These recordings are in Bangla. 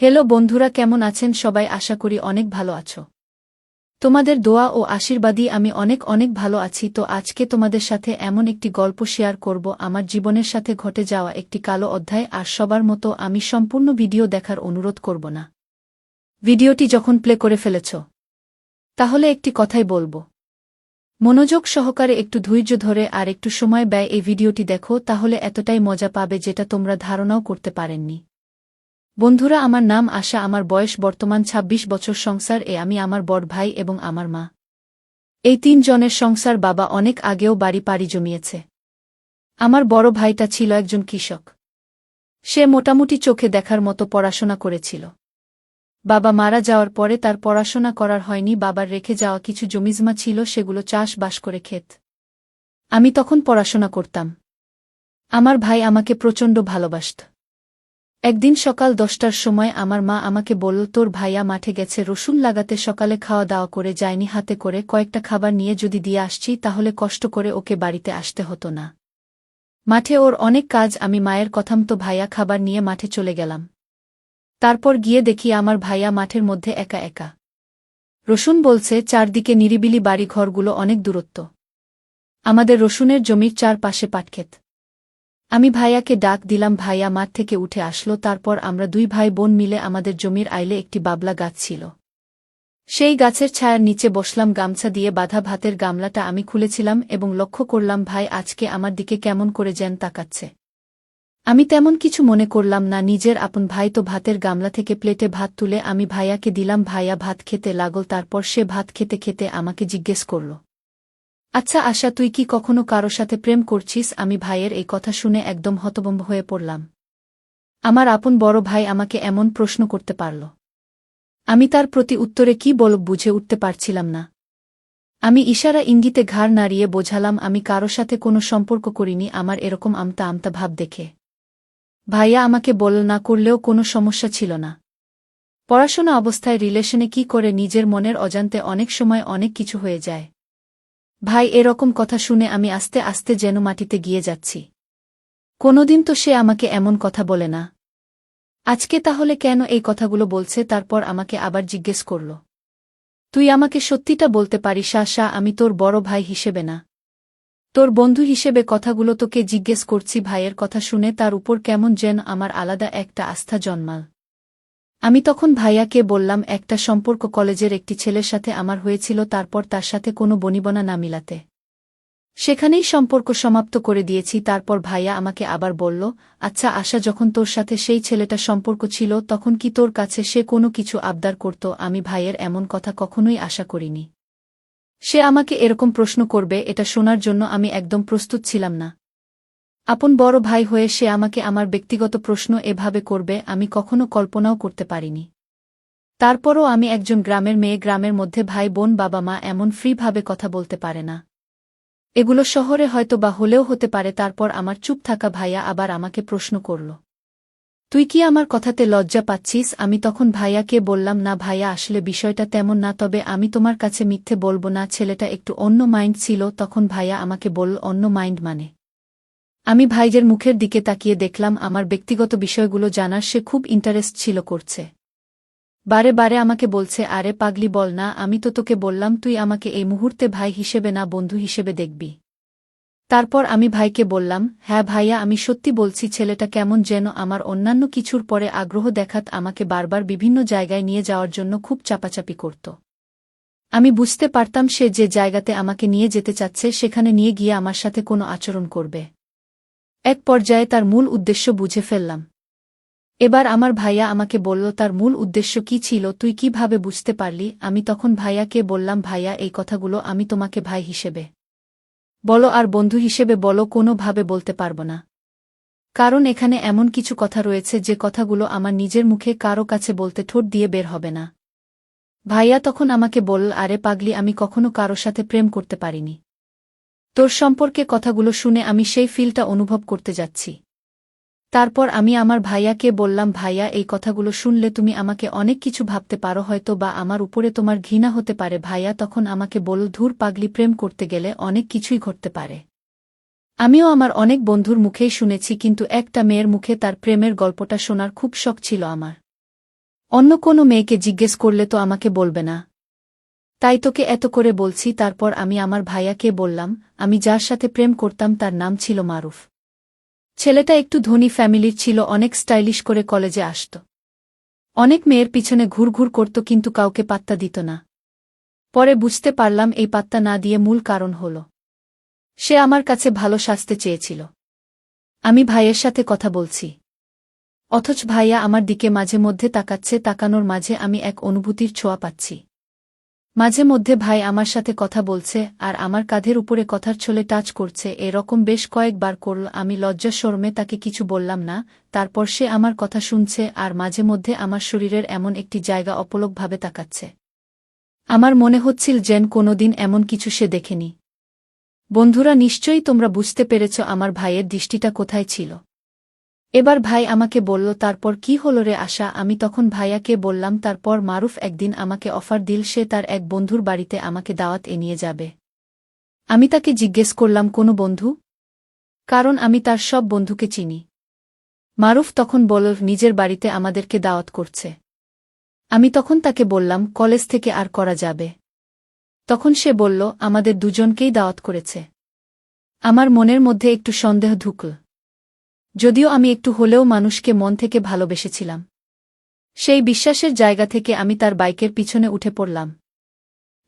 হ্যালো বন্ধুরা, কেমন আছেন সবাই? আশা করি অনেক ভালো আছো। তোমাদের দোয়া ও আশীর্বাদই আমি অনেক অনেক ভালো আছি। তো আজকে তোমাদের সাথে এমন একটি গল্প শেয়ার করব, আমার জীবনের সাথে ঘটে যাওয়া একটি কালো অধ্যায়। আর সবার মতো আমি সম্পূর্ণ ভিডিও দেখার অনুরোধ করব না। ভিডিওটি যখন প্লে করে ফেলেছ, তাহলে একটি কথাই বলবো, মনোযোগ সহকারে একটু ধৈর্য ধরে আর একটু সময় ব্যয় এই ভিডিওটি দেখো, তাহলে এতটাই মজা পাবে যেটা তোমরা ধারণাও করতে পারেননি। বন্ধুরা, আমার নাম আশা, আমার বয়স বর্তমান ২৬ বছর। সংসার আমি, আমার বড় ভাই এবং আমার মা। এই ৩ জনের সংসার। বাবা অনেক আগেও বাড়ি পাড়ি জমিয়েছে। আমার বড় ভাইটা ছিল একজন কৃষক। সে মোটামুটি চোখে দেখার মতো পড়াশোনা করেছিল। বাবা মারা যাওয়ার পরে তার পড়াশোনা করার হয়নি। বাবার রেখে যাওয়া কিছু জমিজমা ছিল, সেগুলো চাষবাস করে খেত। আমি তখন পড়াশোনা করতাম। আমার ভাই আমাকে প্রচণ্ড ভালোবাসত। একদিন সকাল ১০টার সময় আমার মা আমাকে বলল, তোর ভাইয়া মাঠে গেছে রসুন লাগাতে, সকালে খাওয়া দাওয়া করে যায়নি, হাতে করে কয়েকটা খাবার নিয়ে যদি দিয়ে আসছি তাহলে কষ্ট করে ওকে বাড়িতে আসতে হতো না। মাঠে ওর অনেক কাজ। আমি মায়ের কথামতো ভাইয়া খাবার নিয়ে মাঠে চলে গেলাম। তারপর গিয়ে দেখি আমার ভাইয়া মাঠের মধ্যে একা একা রসুন বলছে। চারদিকে নিরিবিলি বাড়ি ঘরগুলো, অনেক দূরত্ব। আমাদের রসুনের জমির চারপাশে পাটক্ষেত। আমি ভাইয়াকে ডাক দিলাম, ভাইয়া মাঠ থেকে উঠে আসলো। তারপর আমরা দুই ভাই বোন মিলে আমাদের জমির আইলে একটি বাবলা গাছ ছিল, সেই গাছের ছায়ার নিচে বসলাম। গামছা দিয়ে বাঁধা ভাতের গামলাটা আমি খুলেছিলাম এবং লক্ষ্য করলাম ভাই আজকে আমার দিকে কেমন করে যেন তাকাচ্ছে। আমি তেমন কিছু মনে করলাম না, নিজের আপন ভাই তো। ভাতের গামলা থেকে প্লেটে ভাত তুলে আমি ভাইয়াকে দিলাম। ভাইয়া ভাত খেতে লাগল। তারপর সে ভাত খেতে খেতে আমাকে জিজ্ঞেস করল, আচ্ছা আশা, তুই কি কখনো কারো সাথে প্রেম করছিস? আমি ভাইয়ের এই কথা শুনে একদম হতভম্ব হয়ে পড়লাম। আমার আপন বড় ভাই আমাকে এমন প্রশ্ন করতে পারল। আমি তার প্রতি উত্তরে কি বলব বুঝে উঠতে পারছিলাম না। আমি ইশারা ইঙ্গিতে ঘাড় নাড়িয়ে বোঝালাম আমি কারো সাথে কোনো সম্পর্ক করিনি। আমার এরকম আমতা আমতা ভাব দেখে ভাইয়া আমাকে বলল, না করলেও কোনো সমস্যা ছিল না। পড়াশোনা অবস্থায় রিলেশনে কি করে নিজের মনের অজান্তে অনেক সময় অনেক কিছু হয়ে যায়। ভাই এরকম কথা শুনে আমি আস্তে আস্তে যেন মাটিতে গিয়ে যাচ্ছি। কোনোদিন তো সে আমাকে এমন কথা বলে না। আজকে তাহলে কেন এই কথাগুলো বলছে? তারপর আমাকে আবার জিজ্ঞেস করল, তুই আমাকে সত্যিটা বলতে পারিস আশা? আমি তোর বড় ভাই হিসেবে না, তোর বন্ধু হিসেবে কথাগুলো তোকে জিজ্ঞেস করছি। ভাইয়ের কথা শুনে তার উপর কেমন যেন আমার আলাদা একটা আস্থা জন্মাল। আমি তখন ভাইয়াকে বললাম, একটা সম্পর্ক কলেজের একটি ছেলের সাথে আমার হয়েছিল, তারপর তার সাথে কোনো বনিবনা না মিলাতে সেখানেই সম্পর্ক সমাপ্ত করে দিয়েছি। তারপর ভাইয়া আমাকে আবার বলল, আচ্ছা আশা, যখন তোর সাথে সেই ছেলেটা সম্পর্ক ছিল তখন কি তোর কাছে সে কোনো কিছু আবদার করত? আমি ভাইয়ের এমন কথা কখনোই আশা করিনি। সে আমাকে এরকম প্রশ্ন করবে এটা শোনার জন্য আমি একদম প্রস্তুত ছিলাম না। আপন বড় ভাই হয়ে সে আমাকে আমার ব্যক্তিগত প্রশ্ন এভাবে করবে আমি কখনো কল্পনাও করতে পারিনি। তারপরও আমি একজন গ্রামের মেয়ে, গ্রামের মধ্যে ভাই বোন বাবা মা এমন ফ্রিভাবে কথা বলতে পারে না। এগুলো শহরে হয়তো বা হলেও হতে পারে। তারপর আমার চুপ থাকা ভাইয়া আবার আমাকে প্রশ্ন করল, তুই কি আমার কথাতে লজ্জা পাচ্ছিস? আমি তখন ভাইয়াকে বললাম, না ভাইয়া, আসলে বিষয়টা তেমন না, তবে আমি তোমার কাছে মিথ্যে বলবো না, ছেলেটা একটু অন্য মাইন্ড ছিল। তখন ভাইয়া আমাকে বলল, অন্য মাইন্ড মানে? আমি ভাইয়ের মুখের দিকে তাকিয়ে দেখলাম আমার ব্যক্তিগত বিষয়গুলো জানার সে খুব ইন্টারেস্ট ছিল করছে। বারে বারে আমাকে বলছে, আরে পাগলি বল না, আমি তো তোকে বললাম তুই আমাকে এই মুহূর্তে ভাই হিসেবে না বন্ধু হিসেবে দেখবি। তারপর আমি ভাইকে বললাম, হ্যাঁ ভাইয়া, আমি সত্যি বলছি। ছেলেটা কেমন যেন আমার অন্যান্য কিছুর পরে আগ্রহ দেখাত আমাকে বারবার বিভিন্ন জায়গায় নিয়ে যাওয়ার জন্য খুব চাপাচাপি করত। আমি বুঝতে পারতাম সে যে জায়গাতে আমাকে নিয়ে যেতে চাচ্ছে সেখানে নিয়ে গিয়ে আমার সাথে কোনো আচরণ করবে। এক পর্যায়ে তার মূল উদ্দেশ্য বুঝে ফেললাম। এবার আমার ভাইয়া আমাকে বলল, তার মূল উদ্দেশ্য কী ছিল, তুই কিভাবে বুঝতে পারলি? আমি তখন ভাইয়াকে বললাম, ভাইয়া, এই কথাগুলো আমি তোমাকে ভাই হিসেবে বলো আর বন্ধু হিসেবে বলো, কোনোভাবে বলতে পারবো না। কারণ এখানে এমন কিছু কথা রয়েছে যে কথাগুলো আমার নিজের মুখে কারো কাছে বলতে ঠোঁট দিয়ে বের হবে না। ভাইয়া তখন আমাকে বলল, আরে পাগলি, আমি কখনো কারো সাথে প্রেম করতে পারিনি। তোর সম্পর্কে কথাগুলো শুনে আমি সেই ফিলটা অনুভব করতে যাচ্ছি। তারপর আমি আমার ভাইয়াকে বললাম, ভাইয়া, এই কথাগুলো শুনলে তুমি আমাকে অনেক কিছু ভাবতে পারো, হয়তো বা আমার উপরে তোমার ঘৃণা হতে পারে। ভাইয়া তখন আমাকে বলল, ধুর পাগলি, প্রেম করতে গেলে অনেক কিছুই ঘটতে পারে। আমিও আমার অনেক বন্ধুর মুখেই শুনেছি, কিন্তু একটা মেয়ের মুখে তার প্রেমের গল্পটা শোনার খুব শখ ছিল আমার। অন্য কোনো মেয়েকে জিজ্ঞেস করলে তো আমাকে বলবে না। তাই তোকে এত করে বলছি। তারপর আমি আমার ভাইয়াকে বললাম, আমি যার সাথে প্রেম করতাম তার নাম ছিল মারুফ। ছেলেটা একটু ধনী ফ্যামিলির ছিল, অনেক স্টাইলিশ করে কলেজে আসত। অনেক মেয়ের পিছনে ঘুরঘুর করত, কিন্তু কাউকে পাত্তা দিত না। পরে বুঝতে পারলাম এই পাত্তা না দিয়ে মূল কারণ হল সে আমার কাছে ভালো সাজতে চেয়েছিল। আমি ভাইয়ের সাথে কথা বলছি, অথচ ভাইয়া আমার দিকে মাঝে মধ্যে তাকাচ্ছে। তাকানোর মাঝে আমি এক অনুভূতির ছোঁয়া পাচ্ছি। মাঝে মধ্যে ভাই আমার সাথে কথা বলছে আর আমার কাঁধের উপরে কথার ছলে টাচ করছে। এরকম বেশ কয়েকবার করল। আমি লজ্জা শরমে তাকে কিছু বললাম না। তারপর সে আমার কথা শুনছে আর মাঝে মধ্যে আমার শরীরের এমন একটি জায়গা অপলকভাবে তাকাচ্ছে। আমার মনে হচ্ছিল যেন কোনোদিন এমন কিছু সে দেখেনি। বন্ধুরা, নিশ্চয়ই তোমরা বুঝতে পেরেছ আমার ভাইয়ের দৃষ্টিটা কোথায় ছিল। এবার ভাই আমাকে বলল, তারপর কি হলো রে আশা? আমি তখন ভাইয়াকে বললাম, তারপর মারুফ একদিন আমাকে অফার দিল সে তার এক বন্ধুর বাড়িতে আমাকে দাওয়াত নিয়ে যাবে। আমি তাকে জিজ্ঞেস করলাম, কোনো বন্ধু? কারণ আমি তার সব বন্ধুকে চিনি। মারুফ তখন বলল, নিজের বাড়িতে আমাদেরকে দাওয়াত করছে। আমি তখন তাকে বললাম, কলেজ থেকে আর করা যাবে? তখন সে বলল, আমাদের দুজনকেই দাওয়াত করেছে। আমার মনের মধ্যে একটু সন্দেহ ঢুকল, যদিও আমি একটু হলেও মানুষকে মন থেকে ভালোবেসেছিলাম। সেই বিশ্বাসের জায়গা থেকে আমি তার বাইকের পিছনে উঠে পড়লাম।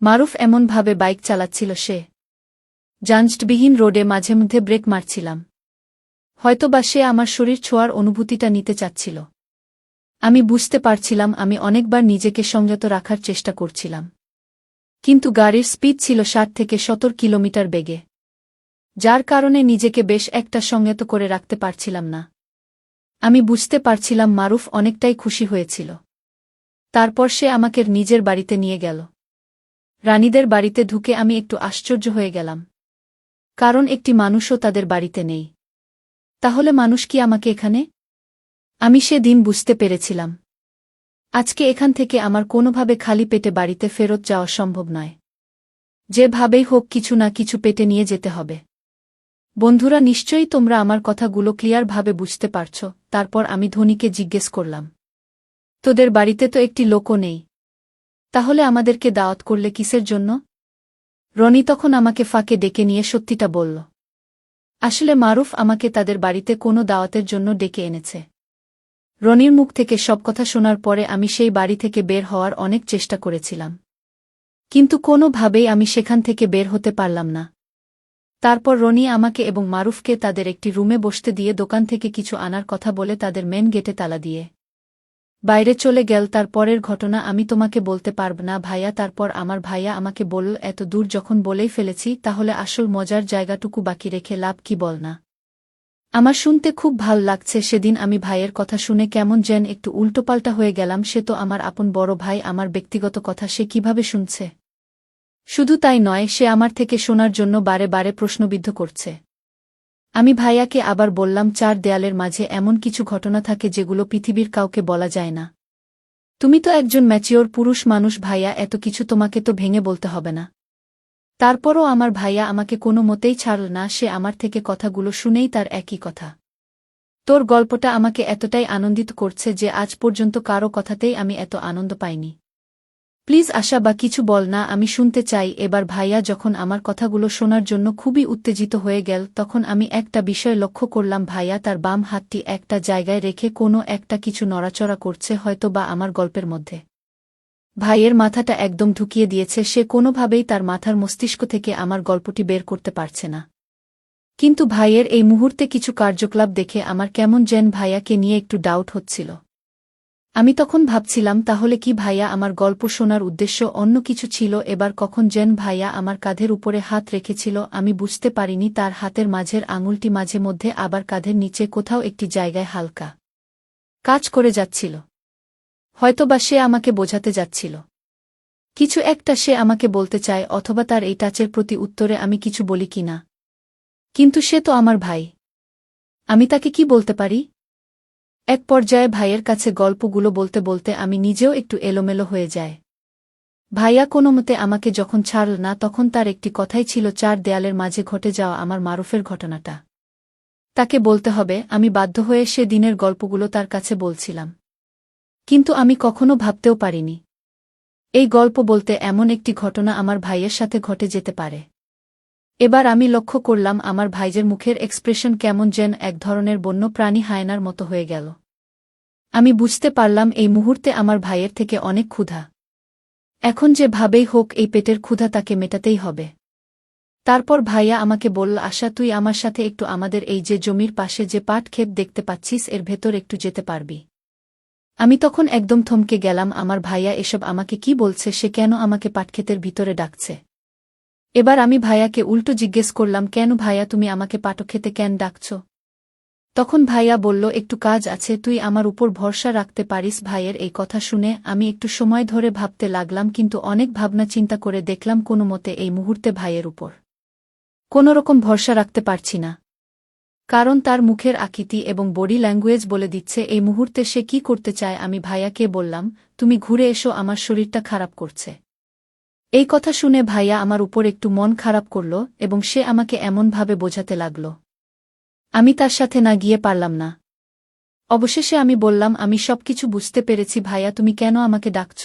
মারুফ এমনভাবে বাইক চালাচ্ছিল, সে যানজটবিহীন রোডে মাঝে মধ্যে ব্রেক মারছিলাম। হয়তোবা সে আমার শরীর ছোঁয়ার অনুভূতিটা নিতে চাচ্ছিল। আমি বুঝতে পারছিলাম আমি অনেকবার নিজেকে সংযত রাখার চেষ্টা করছিলাম, কিন্তু গাড়ির স্পিড ছিল 60 থেকে 70 কিলোমিটার বেগে, যার কারণে নিজেকে বেশ একটা সংযত করে রাখতে পারছিলাম না। আমি বুঝতে পারছিলাম মারুফ অনেকটাই খুশি হয়েছিল। তারপর সে আমাকে নিজের বাড়িতে নিয়ে গেল। রানীদের বাড়িতে ঢুকে আমি একটু আশ্চর্য হয়ে গেলাম, কারণ একটি মানুষও তাদের বাড়িতে নেই। তাহলে মানুষ কি আমাকে এখানে? আমি সেদিন বুঝতে পেরেছিলাম আজকে এখান থেকে আমার কোনোভাবে খালি পেটে বাড়িতে ফেরত যাওয়া সম্ভব নয়। যেভাবেই হোক কিছু না কিছু পেটে নিয়ে যেতে হবে। বন্ধুরা, নিশ্চয়ই তোমরা আমার কথাগুলো ক্লিয়ারভাবে বুঝতে পারছ। তারপর আমি ধনীকে জিজ্ঞেস করলাম, তোদের বাড়িতে তো একটি লোকও নেই, তাহলে আমাদেরকে দাওয়াত করলে কিসের জন্য? রনি তখন আমাকে ফাঁকে ডেকে নিয়ে সত্যিটা বলল। আসলে মারুফ আমাকে তাদের বাড়িতে কোনো দাওয়াতের জন্য ডেকে এনেছে। রনির মুখ থেকে সব কথা শোনার পরে আমি সেই বাড়ি থেকে বের হওয়ার অনেক চেষ্টা করেছিলাম, কিন্তু কোনোভাবেই আমি সেখান থেকে বের হতে পারলাম না। তারপর রনি আমাকে এবং মারুফকে তাদের একটি রুমে বসতে দিয়ে দোকান থেকে কিছু আনার কথা বলে তাদের মেন গেটে তালা দিয়ে বাইরে চলে গেল। তারপরের ঘটনা আমি তোমাকে বলতে পারব না ভাইয়া। তারপর আমার ভাইয়া আমাকে বলল, এত দূর যখন বলেই ফেলেছি তাহলে আসল মজার জায়গাটুকু বাকি রেখে লাভ কি বল না? আমার শুনতে খুব ভাল লাগছে। সেদিন আমি ভাইয়ের কথা শুনে কেমন যেন একটু উল্টোপাল্টা হয়ে গেলাম। সে তো আমার আপন বড় ভাই, আমার ব্যক্তিগত কথা সে কিভাবে শুনছে? শুধু তাই নয়, সে আমার থেকে শোনার জন্য বারে বারে প্রশ্নবিদ্ধ করছে। আমি ভাইয়াকে আবার বললাম, চার দেয়ালের মাঝে এমন কিছু ঘটনা থাকে যেগুলো পৃথিবীর কাউকে বলা যায় না। তুমি তো একজন ম্যাচিওর পুরুষ মানুষ ভাইয়া, এত কিছু তোমাকে তো ভেঙে বলতে হবে না। তারপরও আমার ভাইয়া আমাকে কোনো মতেই ছাড়ল না। সে আমার থেকে কথাগুলো শুনেই তার একই কথা, তোর গল্পটা আমাকে এতটাই আনন্দিত করছে যে আজ পর্যন্ত কারো কথাতেই আমি এত আনন্দ পাইনি। প্লিজ আশা, বা কিছু বল না, আমি শুনতে চাই। এবার ভাইয়া যখন আমার কথাগুলো শোনার জন্য খুবই উত্তেজিত হয়ে গেল, তখন আমি একটা বিষয় লক্ষ্য করলাম, ভাইয়া তার বাম হাতটি একটা জায়গায় রেখে কোনো একটা কিছু নড়াচড়া করছে, হয়তো বা আমার গল্পের মধ্যে। ভাইয়ের মাথাটা একদম ঢুকিয়ে দিয়েছে, সে কোনোভাবেই তার মাথার মস্তিষ্ক থেকে আমার গল্পটি বের করতে পারছে না। কিন্তু ভাইয়ের এই মুহূর্তে কিছু কার্যকলাপ দেখে আমার কেমন যেন ভাইয়াকে নিয়ে একটু ডাউট হচ্ছিল। আমি তখন ভাবছিলাম, তাহলে কি ভাইয়া আমার গল্প শোনার উদ্দেশ্য অন্য কিছু ছিল? এবার কখন যেন ভাইয়া আমার কাঁধের উপরে হাত রেখেছিল, আমি বুঝতে পারিনি। তার হাতের মাঝের আঙুলটি মাঝে মধ্যে আবার কাঁধের নিচে কোথাও একটি জায়গায় হালকা কাজ করে যাচ্ছিল। হয়তোবা সে আমাকে বোঝাতে যাচ্ছিল কিছু একটা, সে আমাকে বলতে চায়, অথবা তার এই টাচের প্রতি উত্তরে আমি কিছু বলি কিনা। কিন্তু সে তো আমার ভাই, আমি তাকে কি বলতে পারি? এক পর্যায়ে ভাইয়ের কাছে গল্পগুলো বলতে বলতে আমি নিজেও একটু এলোমেলো হয়ে যায়। ভাইয়া কোনোমতে আমাকে যখন ছাড়ল না, তখন তার একটি কথাই ছিল, চার দেয়ালের মাঝে ঘটে যাওয়া আমার মারুফের ঘটনাটা তাকে বলতে হবে। আমি বাধ্য হয়ে সে দিনের গল্পগুলো তার কাছে বলছিলাম। কিন্তু আমি কখনো ভাবতেও পারিনি এই গল্প বলতে এমন একটি ঘটনা আমার ভাইয়ের সাথে ঘটে যেতে পারে। এবার আমি লক্ষ্য করলাম আমার ভাইজের মুখের এক্সপ্রেশন কেমন যেন এক ধরনের বন্য প্রাণী হায়নার মতো হয়ে গেল। আমি বুঝতে পারলাম এই মুহূর্তে আমার ভাইয়ের থেকে অনেক ক্ষুধা। এখন যে ভাবেই হোক এই পেটের ক্ষুধা তাকে মেটাতেই হবে। তারপর ভাইয়া আমাকে বলল, আশা তুই আমার সাথে একটু আমাদের এই যে জমির পাশে যে পাট ক্ষেত দেখতে পাচ্ছিস এর ভেতর একটু যেতে পারবি। আমি তখন একদম থমকে গেলাম, আমার ভাইয়া এসব আমাকে কি বলছে, সে কেন আমাকে পাটক্ষেতের ভিতরে ডাকছে। এবার আমি ভাইয়াকে উল্টো জিজ্ঞেস করলাম, কেন ভাইয়া তুমি আমাকে পাটক্ষেতে কেন ডাকছ। তখন ভাইয়া বলল, একটু কাজ আছে, তুই আমার উপর ভরসা রাখতে পারিস। ভাইয়ের এই কথা শুনে আমি একটু সময় ধরে ভাবতে লাগলাম, কিন্তু অনেক ভাবনা চিন্তা করে দেখলাম কোনো মতে এই মুহূর্তে ভাইয়ের উপর কোনোরকম ভরসা রাখতে পারছি না। কারণ তার মুখের আকৃতি এবং বডি ল্যাঙ্গুয়েজ বলে দিচ্ছে এই মুহূর্তে সে কি করতে চায়। আমি ভাইয়াকে বললাম, তুমি ঘুরে এসো, আমার শরীরটা খারাপ করছে। এই কথা শুনে ভাইয়া আমার উপর একটু মন খারাপ করল এবং সে আমাকে এমনভাবে বোঝাতে লাগল। আমি তার সাথে না গিয়ে পারলাম না। অবশেষে আমি বললাম, আমি সবকিছু বুঝতে পেরেছি ভাইয়া, তুমি কেন আমাকে ডাকছ।